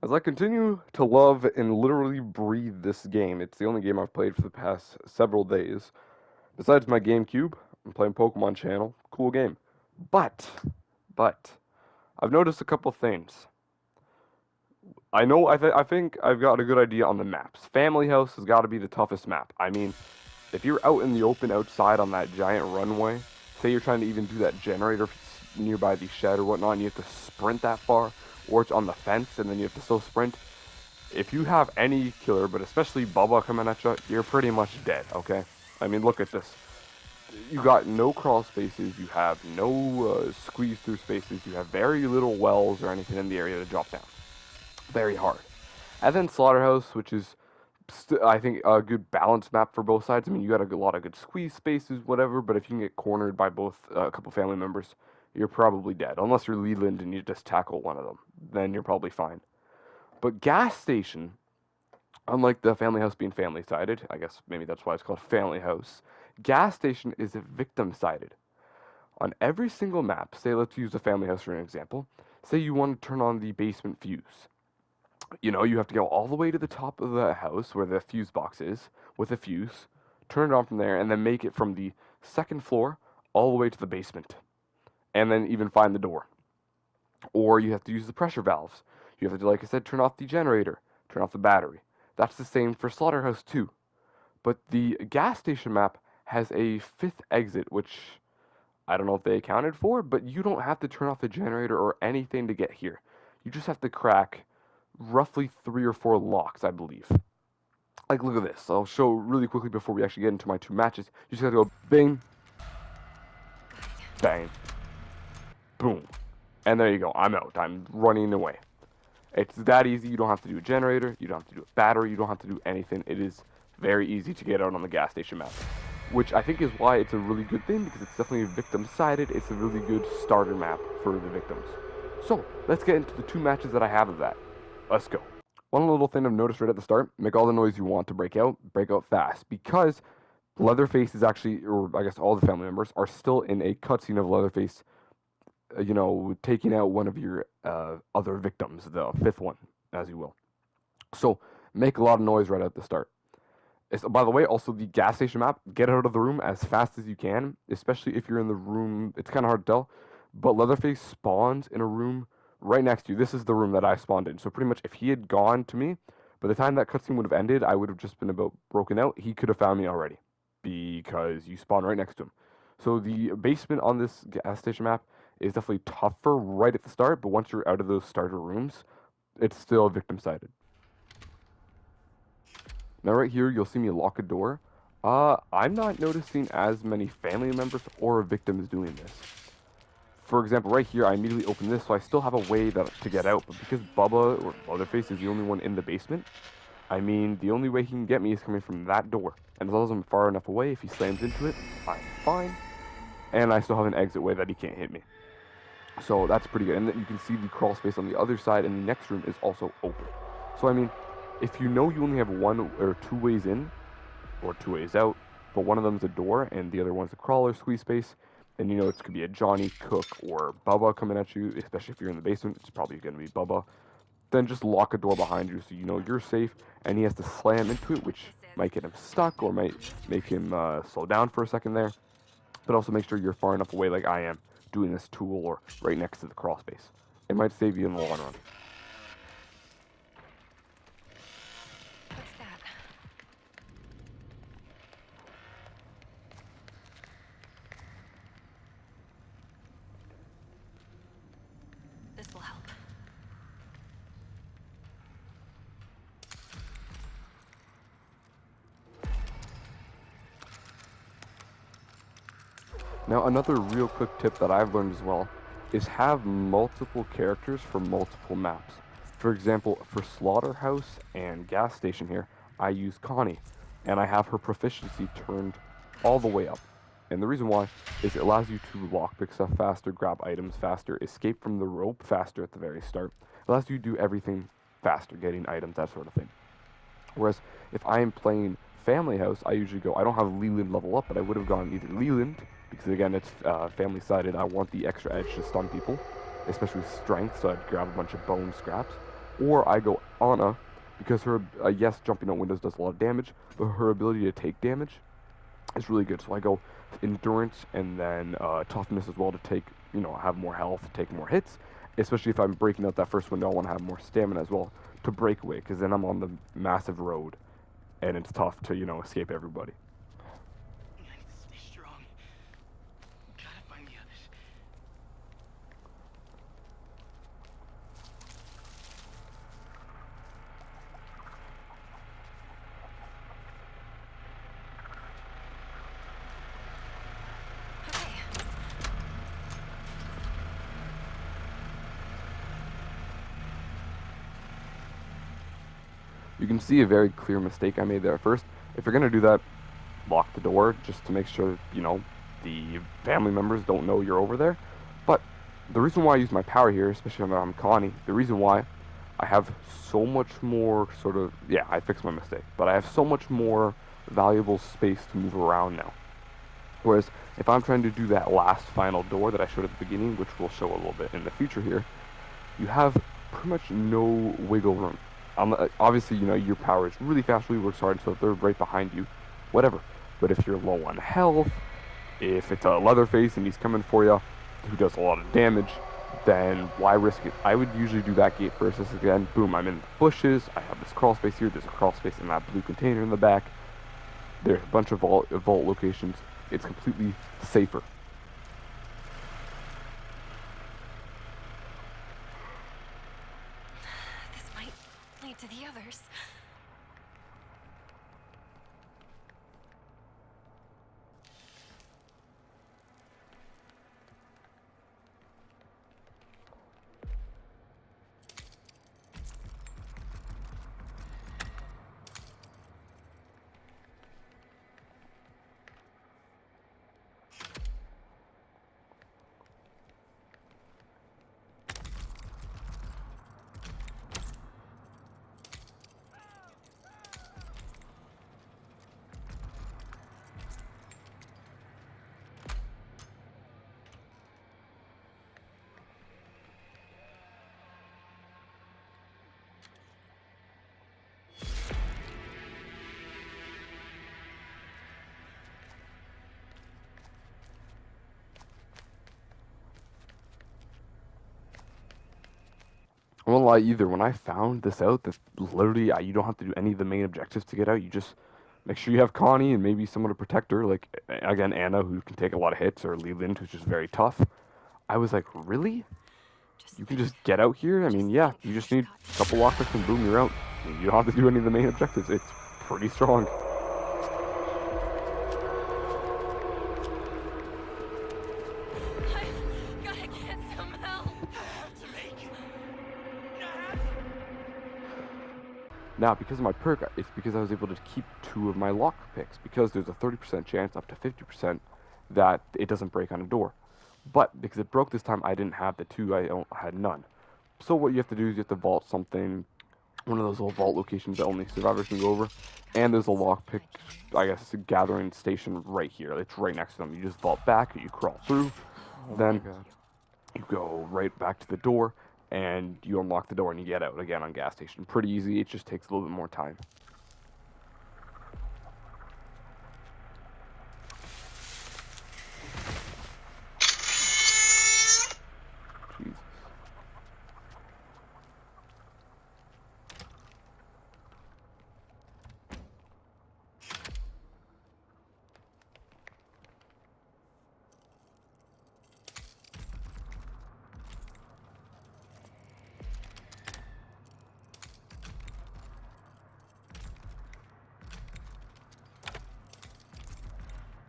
As I continue to love and literally breathe this game, it's the only game I've played for the past several days. Besides my GameCube, I'm playing Pokemon Channel. Cool game. But, but, I've noticed a couple things. I think I've got a good idea on the maps. Family House has got to be the toughest map. I mean, if you're out in the open outside on that giant runway, say you're trying to even do that generator nearby the shed or whatnot, and you have to sprint that far, or it's on the fence and then you have to still sprint. If you have any killer, but especially Bubba coming at you, you're pretty much dead, okay? I mean, look at this. You got no crawl spaces, you have no squeeze through spaces, you have very little wells or anything in the area to drop down. Very hard. And then Slaughterhouse, which is, I think, a good balance map for both sides. I mean, you got a lot of good squeeze spaces, whatever, but if you can get cornered by both a couple family members, you're probably dead. Unless you're Leland and you just tackle one of them, then you're probably fine. But Gas Station, unlike the Family House being family sided, I guess maybe that's why it's called Family House, Gas Station is victim sided. On every single map, say let's use the Family House for an example, say you want to turn on the basement fuse. You know, you have to go all the way to the top of the house where the fuse box is with a fuse, turn it on from there, and then make it from the second floor all the way to the basement. And then even find the door. Or you have to use the pressure valves. You have to, like I said, turn off the generator, turn off the battery. That's the same for Slaughterhouse too. But the gas station map has a fifth exit, which I don't know if they accounted for, but you don't have to turn off the generator or anything to get here. You just have to crack roughly 3 or 4 locks, I believe. Like, look at this. I'll show really quickly before we actually get into my two matches. You just gotta go bing, bang, boom. And there you go. I'm out. I'm running away. It's that easy. You don't have to do a generator. You don't have to do a battery. You don't have to do anything. It is very easy to get out on the gas station map. Which I think is why it's a really good thing, because it's definitely victim-sided. It's a really good starter map for the victims. So, let's get into the two matches that I have of that. Let's go. One little thing I've noticed right at the start, make all the noise you want to break out fast, because Leatherface is actually, or I guess all the family members, are still in a cutscene of Leatherface, taking out one of your other victims, the fifth one, as you will. So, make a lot of noise right at the start. By the way, also the gas station map, get out of the room as fast as you can, especially if you're in the room. It's kind of hard to tell, but Leatherface spawns in a room right next to you. This is the room that I spawned in. So pretty much if he had gone to me, by the time that cutscene would have ended, I would have just been about broken out. He could have found me already because you spawn right next to him. So the basement on this gas station map is definitely tougher right at the start, but once you're out of those starter rooms, it's still victim-sided. Now right here, you'll see me lock a door. I'm not noticing as many family members or victims doing this. For example, right here, I immediately open this, so I still have a way to get out, but because Bubba, or Leatherface, is the only one in the basement, I mean, the only way he can get me is coming from that door. And as long as I'm far enough away, if he slams into it, I'm fine. And I still have an exit way that he can't hit me. So that's pretty good. And then you can see the crawl space on the other side, and the next room is also open. So I mean, if you know you only have one or two ways in, or two ways out, but one of them's a door and the other one's a crawler squeeze space, and you know it could be a Johnny, Cook, or Bubba coming at you, especially if you're in the basement, it's probably going to be Bubba, then just lock a door behind you so you know you're safe, and he has to slam into it, which might get him stuck or might make him slow down for a second there, but also make sure you're far enough away like I am, doing this tool or right next to the crawl space. It might save you in the long run. What's that? This will help. Now, another real quick tip that I've learned as well is have multiple characters for multiple maps. For example, for Slaughterhouse and Gas Station here, I use Connie, and I have her proficiency turned all the way up. And the reason why is it allows you to lockpick stuff faster, grab items faster, escape from the rope faster at the very start. It allows you to do everything faster, getting items, that sort of thing. Whereas if I am playing Family House, I usually go, I don't have Leland level up, but I would have gone either Leland, because again, it's family-sided, I want the extra edge to stun people, especially with strength, so I'd grab a bunch of bone scraps, Or I go Anna, because her, yes, jumping out windows does a lot of damage, but her ability to take damage is really good. So I go endurance and then toughness as well to take, have more health, take more hits. Especially if I'm breaking out that first window, I want to have more stamina as well to break away, because then I'm on the massive road, and it's tough to, escape everybody. I need to stay strong. Gotta find the others. Okay. You can see a very clear mistake I made there at first. If you're gonna do that, lock the door just to make sure, the family members don't know you're over there. But the reason why I use my power here, especially when I'm Connie, the reason why I have so much more sort of, yeah, I fixed my mistake, but I have so much more valuable space to move around now. Whereas if I'm trying to do that last final door that I showed at the beginning, which we'll show a little bit in the future here, you have pretty much no wiggle room. Obviously, your power is really fast, really works hard, so if they're right behind you, whatever. But if you're low on health, if it's a Leatherface and he's coming for you, who does a lot of damage, then why risk it? I would usually do that gate first. This again, boom, I'm in the bushes, I have this crawl space here, there's a crawl space in that blue container in the back. There's a bunch of vault locations. It's completely safer. This might lead to the others. I won't lie either. When I found this out, that literally you don't have to do any of the main objectives to get out. You just make sure you have Connie and maybe someone to protect her, like again Anna, who can take a lot of hits, or Leland, who's just very tough. I was like, really? Just You can think. just get out here? I mean, Just yeah, think you just first, need God. a couple lockpicks and boom, you're out. You don't have to do any of the main objectives. It's pretty strong. I gotta get some help. I have to make it. Now, because of my perk, it's because I was able to keep 2 of my lockpicks, because there's a 30% chance, up to 50%, that it doesn't break on a door. But because it broke this time, I didn't have the 2, I had none. So what you have to do is you have to vault something, one of those little vault locations that only survivors can go over, and there's a lockpick, I guess, gathering station right here. It's right next to them. You just vault back, you crawl through, Oh my then god. you go right back to the door, and you unlock the door and you get out again on gas station. Pretty easy, it just takes a little bit more time. Jesus.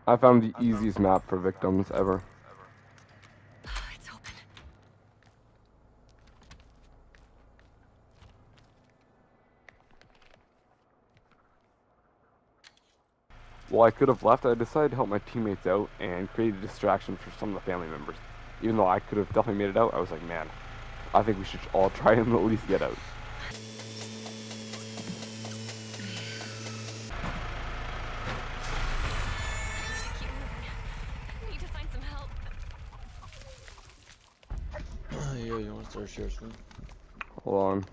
I found the easiest map for victims ever. It's open. While I could have left, I decided to help my teammates out and create a distraction for some of the family members. Even though I could have definitely made it out, I was like, man, I think we should all try and at least get out. Keep moving. Need to find some help. Yeah, you wanna start share screen? Hold on.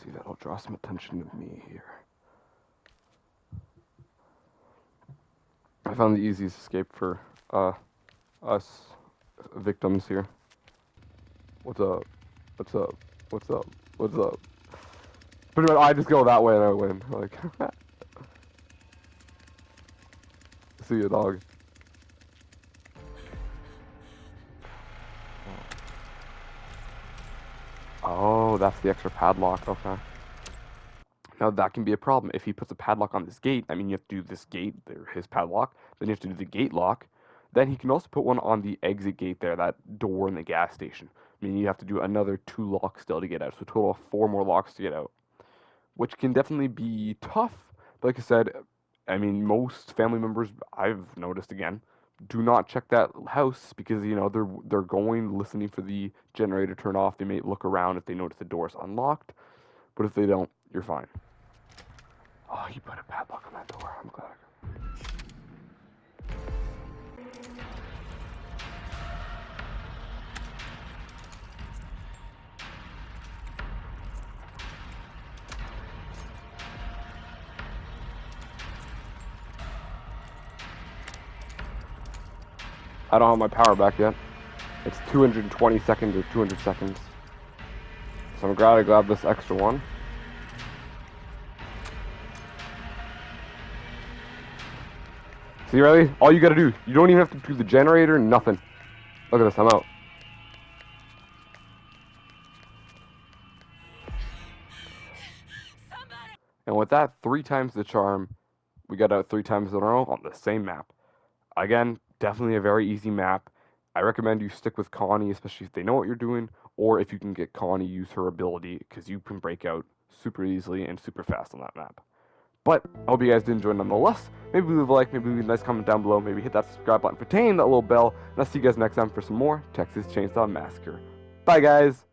See, that'll draw some attention to me here. I found the easiest escape for us victims here. What's up? What's up? What's up? What's up? Pretty much, I just go that way and I win. Like, see you, dog. Oh, that's the extra padlock. Okay. Now that can be a problem. If he puts a padlock on this gate, I mean, you have to do this gate, his padlock, then you have to do the gate lock. Then he can also put one on the exit gate there, that door in the gas station. I mean, you have to do another 2 locks still to get out. So a total of 4 more locks to get out, which can definitely be tough. But like I said, I mean, most family members, I've noticed again, do not check that house because, you know, they're going listening for the generator to turn off. They may look around if they notice the door is unlocked, but if they don't, you're fine. Oh, he put a padlock on that door. I'm glad. I don't have my power back yet. It's 220 seconds or 200 seconds. So I'm glad I grabbed this extra one. See, ready? All you gotta do, you don't even have to do the generator, nothing. Look at this, I'm out. And with that, 3 times the charm, we got out 3 times in a row on the same map. Again, definitely a very easy map. I recommend you stick with Connie, especially if they know what you're doing, or if you can get Connie, use her ability, because you can break out super easily and super fast on that map. But I hope you guys did enjoy nonetheless. Maybe leave a like, maybe leave a nice comment down below, maybe hit that subscribe button for Tane, that little bell, and I'll see you guys next time for some more Texas Chainsaw Massacre. Bye, guys!